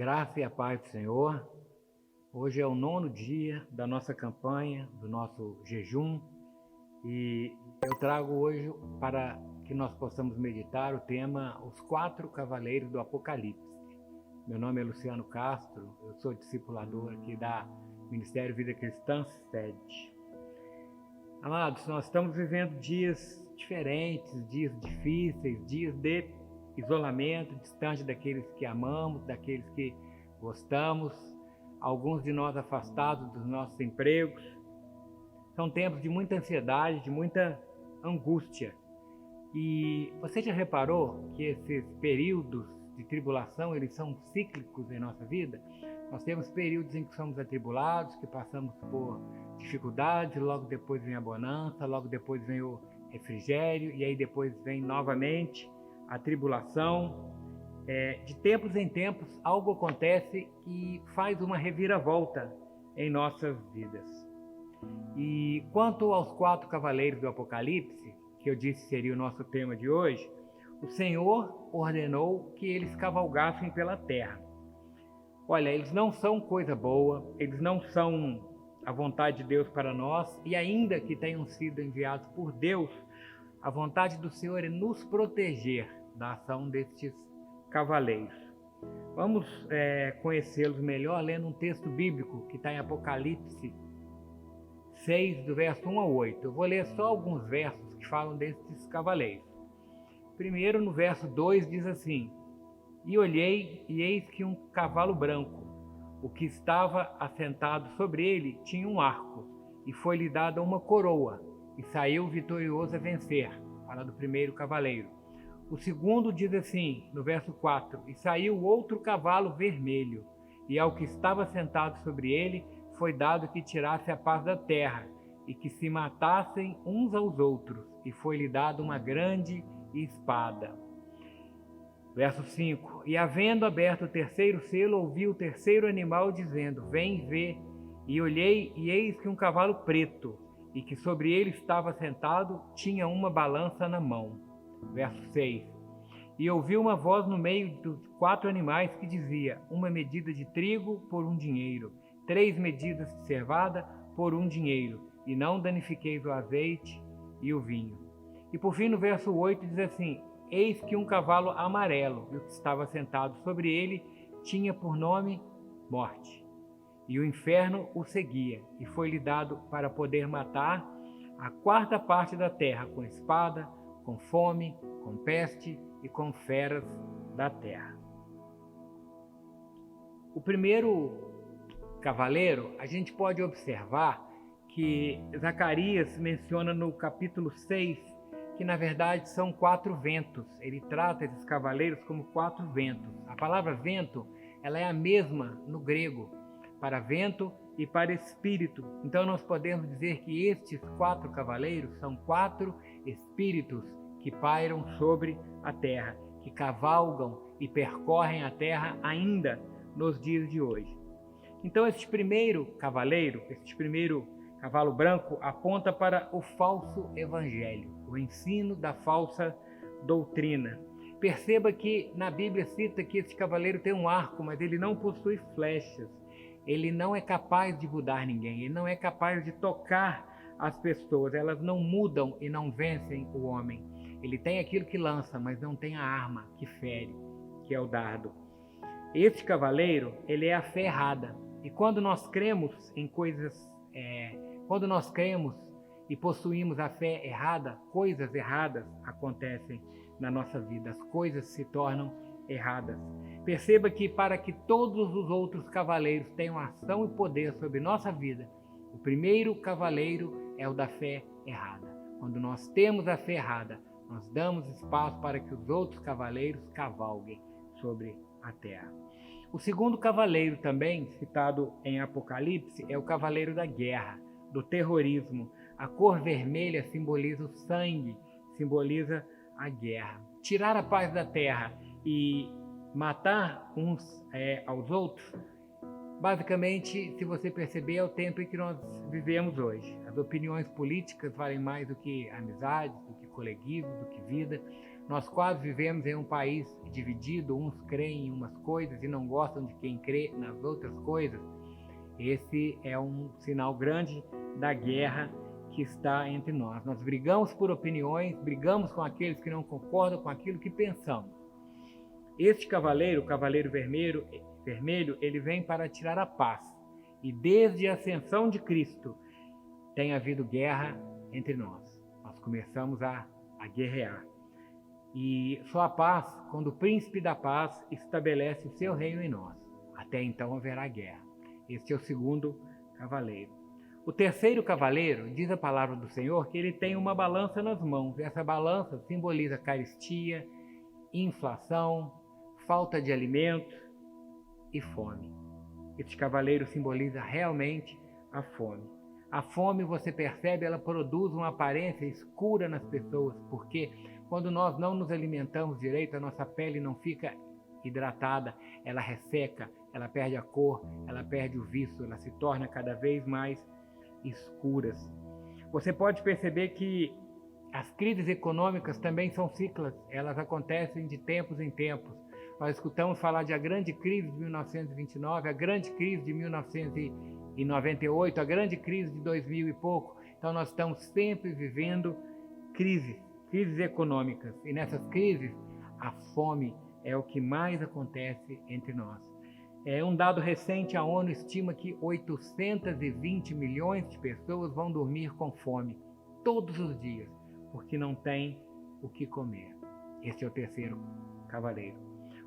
graça e a paz do Senhor. Hoje é o 9º dia da nossa campanha, do nosso jejum, e eu trago hoje para que nós possamos meditar o tema Os 4 Cavaleiros do Apocalipse. Meu nome é Luciano Castro, eu sou discipulador aqui da Ministério Vida Cristã Sede. Amados, nós estamos vivendo dias diferentes, dias difíceis, dias de isolamento, distante daqueles que amamos, daqueles que gostamos, alguns de nós afastados dos nossos empregos. São tempos de muita ansiedade, de muita angústia. E você já reparou que esses períodos de tribulação, eles são cíclicos em nossa vida? Nós temos períodos em que somos atribulados, que passamos por dificuldades, logo depois vem a bonança, logo depois vem o refrigério, e aí depois vem novamente a tribulação. De tempos em tempos, algo acontece que faz uma reviravolta em nossas vidas. E quanto aos 4 cavaleiros do Apocalipse, que eu disse seria o nosso tema de hoje, o Senhor ordenou que eles cavalgassem pela terra. Olha, eles não são coisa boa, eles não são a vontade de Deus para nós, e ainda que tenham sido enviados por Deus, a vontade do Senhor é nos proteger da ação destes cavaleiros. Vamos conhecê-los melhor lendo um texto bíblico que está em Apocalipse 6, do verso 1 a 8. Eu vou ler só alguns versos que falam destes cavaleiros. Primeiro, no verso 2, diz assim: E olhei, e eis que um cavalo branco, o que estava assentado sobre ele tinha um arco, e foi-lhe dada uma coroa, e saiu vitorioso a vencer. Fala do primeiro cavaleiro. O segundo diz assim, no verso 4: E saiu outro cavalo vermelho, e ao que estava sentado sobre ele foi dado que tirasse a paz da terra, e que se matassem uns aos outros, e foi-lhe dado uma grande espada. Verso 5: E havendo aberto o terceiro selo, ouvi o terceiro animal dizendo: Vem ver. E olhei, e eis que um cavalo preto, e que sobre ele estava sentado, tinha uma balança na mão. Verso 6: E ouvi uma voz no meio dos 4 animais que dizia: Uma medida de trigo por 1 dinheiro, 3 medidas de cevada por 1 dinheiro, e não danifiqueis o azeite e o vinho. E por fim, no verso 8 diz assim: Eis que um cavalo amarelo, e o que estava sentado sobre ele tinha por nome Morte. E o inferno o seguia, e foi-lhe dado para poder matar a 4ª parte da terra, com espada, com fome, com peste e com feras da terra. O primeiro cavaleiro, a gente pode observar que Zacarias menciona no capítulo 6, que na verdade são 4 ventos. Ele trata esses cavaleiros como 4 ventos. A palavra vento, ela é a mesma no grego, para vento e para espírito. Então nós podemos dizer que estes 4 cavaleiros são 4 espíritos que pairam sobre a terra, que cavalgam e percorrem a terra ainda nos dias de hoje. Então este primeiro cavaleiro, este primeiro cavalo branco, aponta para o falso evangelho, o ensino da falsa doutrina. Perceba que na Bíblia cita que este cavaleiro tem um arco, mas ele não possui flechas. Ele não é capaz de mudar ninguém, ele não é capaz de tocar as pessoas, elas não mudam e não vencem o homem. Ele tem aquilo que lança, mas não tem a arma que fere, que é o dardo. Este cavaleiro, ele é a fé errada. E quando nós cremos em coisas, quando nós cremos e possuímos a fé errada, coisas erradas acontecem na nossa vida, as coisas se tornam erradas. Perceba que para que todos os outros cavaleiros tenham ação e poder sobre nossa vida, o primeiro cavaleiro é o da fé errada. Quando nós temos a fé errada, nós damos espaço para que os outros cavaleiros cavalguem sobre a terra. O segundo cavaleiro também, citado em Apocalipse, é o cavaleiro da guerra, do terrorismo. A cor vermelha simboliza o sangue, simboliza a guerra. Tirar a paz da terra e matar uns aos outros, basicamente, se você perceber, é o tempo em que nós vivemos hoje. As opiniões políticas valem mais do que amizades, do que coleguismo do que vida. Nós quase vivemos em um país dividido, uns creem em umas coisas e não gostam de quem crê nas outras coisas. Esse é um sinal grande da guerra que está entre nós. Nós brigamos por opiniões, brigamos com aqueles que não concordam com aquilo que pensamos. Este cavaleiro, o cavaleiro vermelho, ele vem para tirar a paz. E desde a ascensão de Cristo tem havido guerra entre nós. Nós começamos a guerrear. E só a paz, quando o príncipe da paz estabelece o seu reino em nós. Até então haverá guerra. Este é o segundo cavaleiro. O terceiro cavaleiro, diz a palavra do Senhor, que ele tem uma balança nas mãos. Essa balança simboliza carestia, inflação, falta de alimento e fome. Este cavaleiro simboliza realmente a fome. A fome, você percebe, ela produz uma aparência escura nas pessoas, porque quando nós não nos alimentamos direito, a nossa pele não fica hidratada, ela resseca, ela perde a cor, ela perde o viço, ela se torna cada vez mais escuras. Você pode perceber que as crises econômicas também são cíclicas, elas acontecem de tempos em tempos. Nós escutamos falar de a grande crise de 1929, a grande crise de 1998, a grande crise de 2000 e pouco. Então nós estamos sempre vivendo crises econômicas. E nessas crises, a fome é o que mais acontece entre nós. Um dado recente, a ONU estima que 820 milhões de pessoas vão dormir com fome todos os dias, porque não tem o que comer. Esse é o terceiro cavaleiro.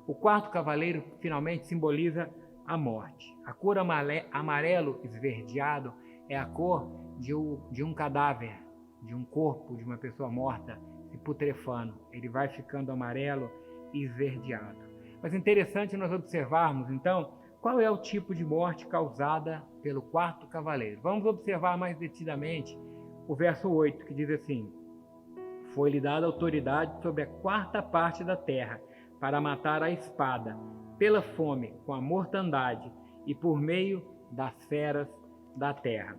O quarto cavaleiro finalmente simboliza a morte. A cor amarelo esverdeado é a cor de um cadáver, de um corpo de uma pessoa morta, se putrefando. Ele vai ficando amarelo e esverdeado. Mas é interessante nós observarmos, então, qual é o tipo de morte causada pelo quarto cavaleiro. Vamos observar mais detidamente o verso 8, que diz assim: foi-lhe dada autoridade sobre a quarta parte da terra, para matar a espada, pela fome, com a mortandade e por meio das feras da terra.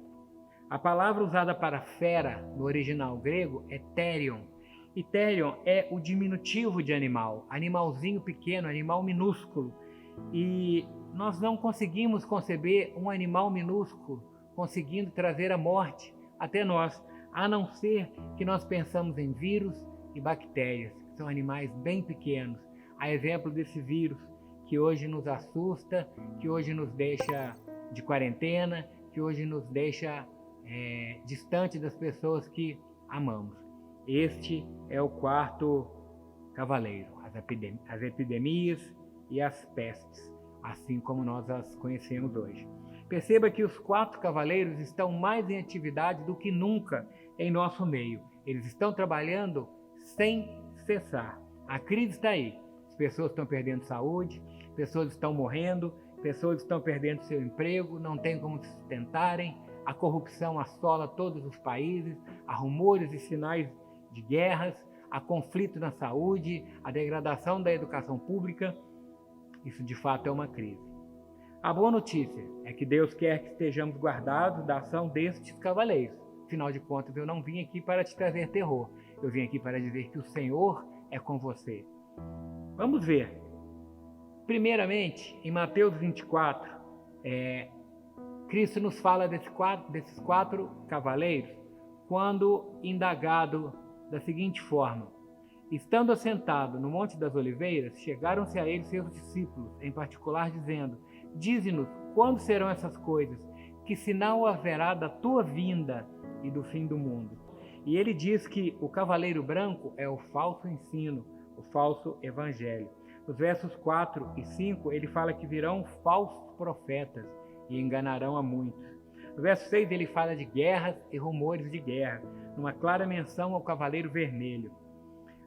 A palavra usada para fera no original grego é therion. E therion é o diminutivo de animal, animalzinho pequeno, animal minúsculo. E nós não conseguimos conceber um animal minúsculo conseguindo trazer a morte até nós, a não ser que nós pensamos em vírus e bactérias, que são animais bem pequenos. A exemplo desse vírus que hoje nos assusta, que hoje nos deixa de quarentena, que hoje nos deixa distante das pessoas que amamos. Este é o quarto cavaleiro, as epidemias e as pestes, assim como nós as conhecemos hoje. Perceba que os quatro cavaleiros estão mais em atividade do que nunca em nosso meio. Eles estão trabalhando sem cessar. A crise está aí. As pessoas estão perdendo saúde, pessoas estão morrendo, pessoas estão perdendo seu emprego, não têm como se sustentarem, a corrupção assola todos os países, há rumores e sinais de guerras, há conflito na saúde, a degradação da educação pública. Isso de fato é uma crise. A boa notícia é que Deus quer que estejamos guardados da ação destes cavaleiros. Afinal de contas, eu não vim aqui para te trazer terror, eu vim aqui para dizer que o Senhor é com você. Vamos ver. Primeiramente, em Mateus 24, Cristo nos fala desses quatro cavaleiros quando indagado da seguinte forma: estando assentado no Monte das Oliveiras, chegaram-se a ele seus discípulos, em particular, dizendo: dize-nos quando serão essas coisas, que sinal haverá da tua vinda e do fim do mundo. E ele diz que o cavaleiro branco é o falso ensino, o falso evangelho. Nos versos 4 e 5, ele fala que virão falsos profetas e enganarão a muitos. No verso 6, ele fala de guerras e rumores de guerra, numa clara menção ao cavaleiro vermelho.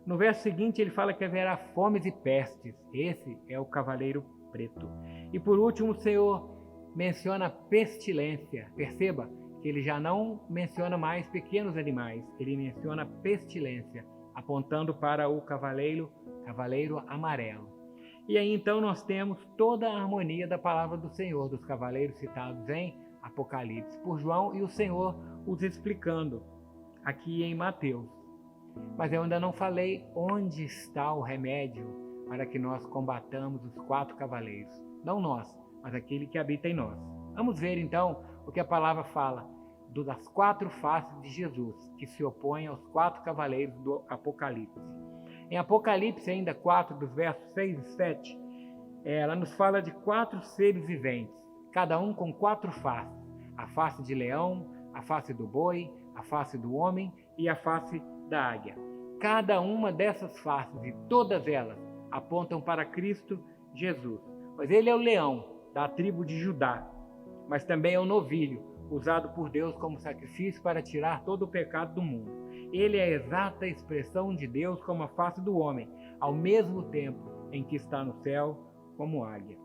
No verso seguinte, ele fala que haverá fomes e pestes. Esse é o cavaleiro preto. E por último, o Senhor menciona a pestilência. Perceba que ele já não menciona mais pequenos animais, ele menciona a pestilência, apontando para o cavaleiro amarelo. E aí então nós temos toda a harmonia da palavra do Senhor, dos cavaleiros citados em Apocalipse por João e o Senhor os explicando aqui em Mateus. Mas eu ainda não falei onde está o remédio para que nós combatamos os 4 cavaleiros. Não nós, mas aquele que habita em nós. Vamos ver então o que a palavra fala das 4 faces de Jesus, que se opõem aos 4 cavaleiros do Apocalipse. Em Apocalipse ainda 4, dos versos 6 e 7, ela nos fala de 4 seres viventes, cada um com 4 faces. A face de leão, a face do boi, a face do homem e a face da águia. Cada uma dessas faces e todas elas apontam para Cristo Jesus, pois ele é o leão da tribo de Judá, mas também é o novilho, usado por Deus como sacrifício para tirar todo o pecado do mundo. Ele é a exata expressão de Deus como a face do homem, ao mesmo tempo em que está no céu como águia.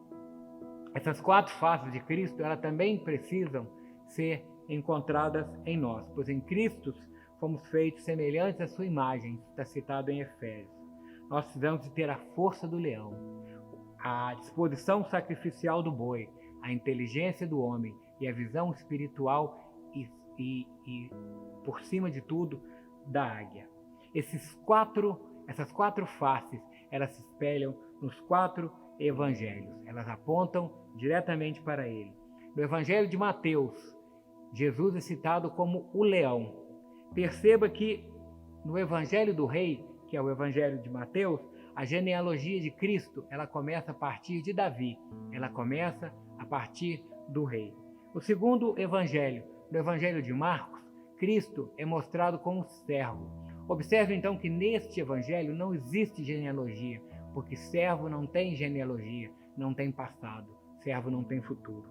Essas 4 faces de Cristo, elas também precisam ser encontradas em nós, pois em Cristo fomos feitos semelhantes à sua imagem, está citado em Efésios. Nós precisamos de ter a força do leão, a disposição sacrificial do boi, a inteligência do homem e a visão espiritual e por cima de tudo, da águia. Essas 4 faces, elas se espelham nos 4 evangelhos. Elas apontam diretamente para ele. No evangelho de Mateus, Jesus é citado como o leão. Perceba que no evangelho do rei, que é o evangelho de Mateus, a genealogia de Cristo, ela começa a partir de Davi. Ela começa a partir do rei. O segundo evangelho, no evangelho de Marcos, Cristo é mostrado como servo. Observe então que neste evangelho não existe genealogia, porque servo não tem genealogia, não tem passado, servo não tem futuro.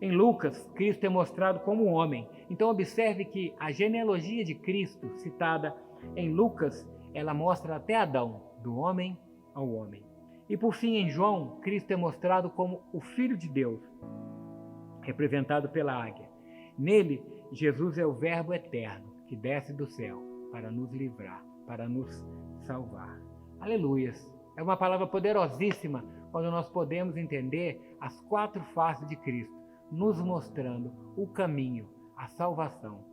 Em Lucas, Cristo é mostrado como homem. Então observe que a genealogia de Cristo, citada em Lucas, ela mostra até Adão, do homem ao homem. E por fim, em João, Cristo é mostrado como o Filho de Deus, representado pela águia. Nele, Jesus é o Verbo eterno, que desce do céu para nos livrar, para nos salvar. Aleluias! É uma palavra poderosíssima quando nós podemos entender as 4 faces de Cristo, nos mostrando o caminho, a salvação.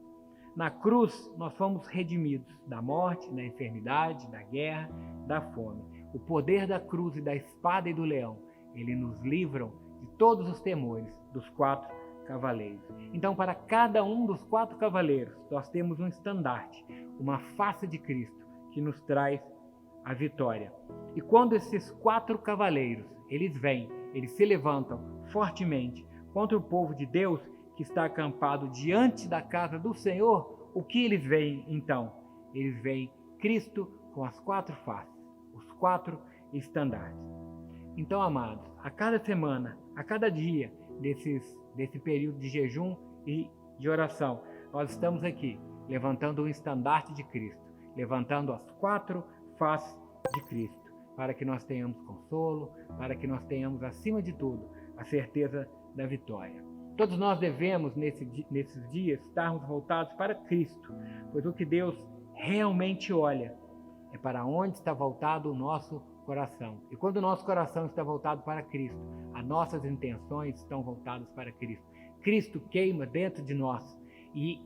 Na cruz, nós fomos redimidos da morte, da enfermidade, da guerra, da fome. O poder da cruz e da espada e do leão, ele nos livram de todos os temores dos 4 cavaleiros. Então, para cada um dos 4 cavaleiros, nós temos um estandarte, uma face de Cristo que nos traz a vitória. E quando esses 4 cavaleiros, eles vêm, eles se levantam fortemente contra o povo de Deus que está acampado diante da casa do Senhor, o que eles veem então? Eles veem Cristo com as 4 faces, os 4 estandartes. Então, amados, a cada semana, a cada dia desse período de jejum e de oração, nós estamos aqui levantando o estandarte de Cristo, levantando as 4 faces de Cristo, para que nós tenhamos consolo, para que nós tenhamos, acima de tudo, a certeza da vitória. Todos nós devemos, nesses dias, estarmos voltados para Cristo, pois o que Deus realmente olha é para onde está voltado o nosso coração. E quando o nosso coração está voltado para Cristo, as nossas intenções estão voltadas para Cristo. Cristo queima dentro de nós e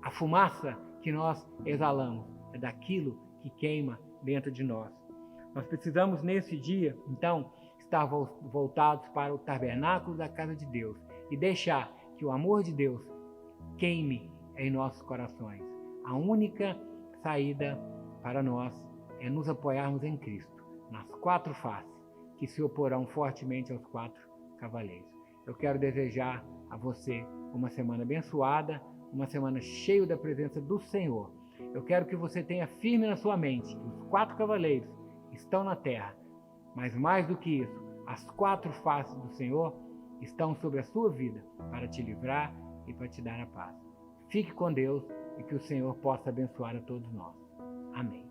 a fumaça que nós exalamos é daquilo que queima dentro de nós. Nós precisamos nesse dia, então, estar voltados para o tabernáculo da casa de Deus e deixar que o amor de Deus queime em nossos corações. A única saída para nós é nos apoiarmos em Cristo, nas 4 faces que se oporão fortemente aos 4 cavaleiros. Eu quero desejar a você uma semana abençoada, uma semana cheia da presença do Senhor. Eu quero que você tenha firme na sua mente que os 4 cavaleiros estão na terra, mas mais do que isso, as 4 faces do Senhor estão sobre a sua vida para te livrar e para te dar a paz. Fique com Deus e que o Senhor possa abençoar a todos nós. Amém.